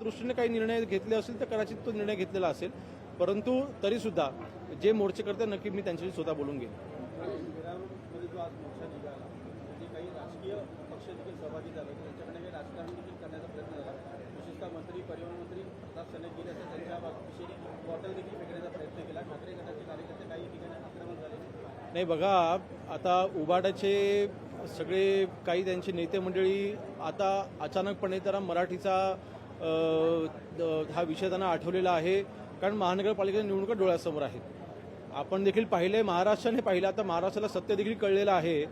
दृष्टीने काही निर्णय घेतले असेल तर कदाचित तो निर्णय घेतलेला असेल, परंतु तरी सुद्धा जे मोर्चेकर्ते नक्की मी त्यांच्याशी स्वतः बोलून घेईन. मध्ये जो आज मोर्चा निघाला म्हणजे काही राजकीय पक्ष देखील सहभागी झाले, त्यांच्याकडे काही राजकारण देखील करण्याचा प्रयत्न झाला. विशेषतः मंत्री परिवहन मंत्री प्रताप सरनाईक गेले असं त्यांच्या विषयी बॉटल देखील फेकण्याचा प्रयत्न केला. ठाकरे गटाचे कार्यकर्ते काही ठिकाणी आक्रमक झाले. नाही बघा, आता उबाटाचे सगळे काही त्यांची नेते मंडळी आता अचानकपणे तर मराठीचा हा विषय त्यांना आठवलेला आहे, कारण महानगरपालिकेच्या निवडणुका डोळ्यासमोर आहेत. आपण देखील पाहिले, महाराष्ट्राने पाहिलं, आता महाराष्ट्राला सत्य देखील कळलेलं आहे.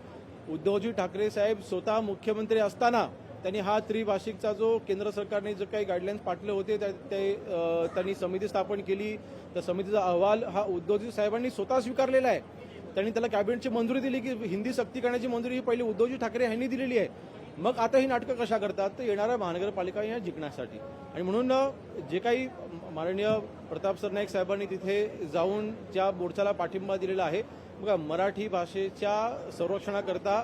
उद्धवजी ठाकरे साहेब स्वतः मुख्यमंत्री असताना त्यांनी हा त्रिभाषिकचा जो केंद्र सरकारने जे काही गाईडलाईन्स पाठवले होते त्यांनी समिती स्थापन केली. त्या समितीचा अहवाल हा उद्धवजी साहेबांनी स्वतः स्वीकारलेला आहे. त्यांनी त्याला कॅबिनेटची मंजुरी दिली की हिंदी सक्ती करण्याची मंजुरी ही पहिली उद्धवजी ठाकरे यांनी दिलेली आहे. मग आता ही नाटकं कशा करतात, तर येणाऱ्या महानगरपालिका या जिंकण्यासाठी. आणि म्हणून जे काही माननीय प्रताप सरनाईक साहेबांनी तिथे जाऊन ज्या मोर्चाला पाठिंबा दिलेला आहे, बघा मराठी भाषेच्या संरक्षणाकरता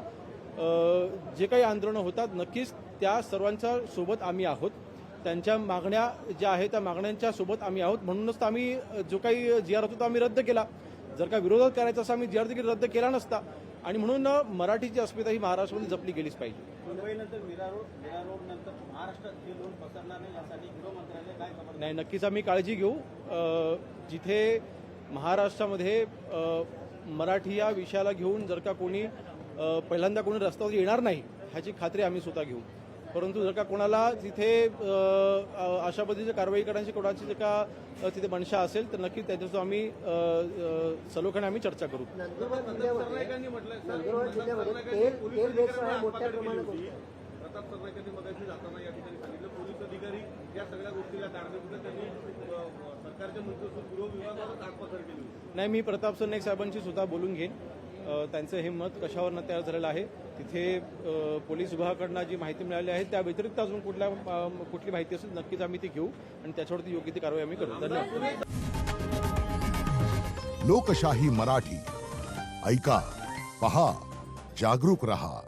जे काही आंदोलनं होतात नक्कीच त्या सर्वांच्या सोबत आम्ही आहोत. त्यांच्या मागण्या ज्या आहेत त्या मागण्यांच्या सोबत आम्ही आहोत. म्हणूनच आम्ही जो काही जी आर होता तो आम्ही रद्द केला. जर का विरोधात करायचा असं आम्ही जी आर देखील रद्द केला नसता. आणि म्हणून मराठीची अस्मिता ही महाराष्ट्रामध्ये जपली गेलीच पाहिजे. मुंबईनंतर मीरा रोड नंतर महाराष्ट्रात हे लोन पसरणार नाही यासाठी गृहमंत्र्यांनी काय खबर नाही, नक्कीच आम्ही काळजी घेऊ. जिथे महाराष्ट्रामध्ये मराठी या विषयाला घेऊन जर का कोणी पहिल्यांदा कोणी रस्त्यावर येणार नाही ह्याची खात्री आम्ही स्वतः घेऊ. परंतु जर का कोणाला तिथे अशा पद्धतीची कारवाई करण्याची कोणाची जर का तिथे मनशा असेल तर नक्की त्याच्यासोबत आम्ही सलोख्याने आम्ही चर्चा करू. प्रताप सरनाईकांनी मगाशी जाताना या ठिकाणी सांगितलं पोलीस अधिकारी या सगळ्या गोष्टीला कारणीभूत त्यांनी सरकारच्या मंत्री गृह विभागाला काटपसर केली. नाही, मी प्रताप सरनाईक साहेबांशी सुद्धा बोलून घेईन. त्यांचं हे मत कशावरनं तयार झालेलं आहे, तिथे पोलीस विभागाकडनं जी माहिती मिळाली आहे त्या व्यतिरिक्त अजून कुठली माहिती असेल नक्कीच आम्ही ती घेऊ आणि त्याच्यावरती योग्य ती कारवाई आम्ही करू. धन्यवाद. लोकशाही मराठी ऐका, पहा, जागरूक रहा.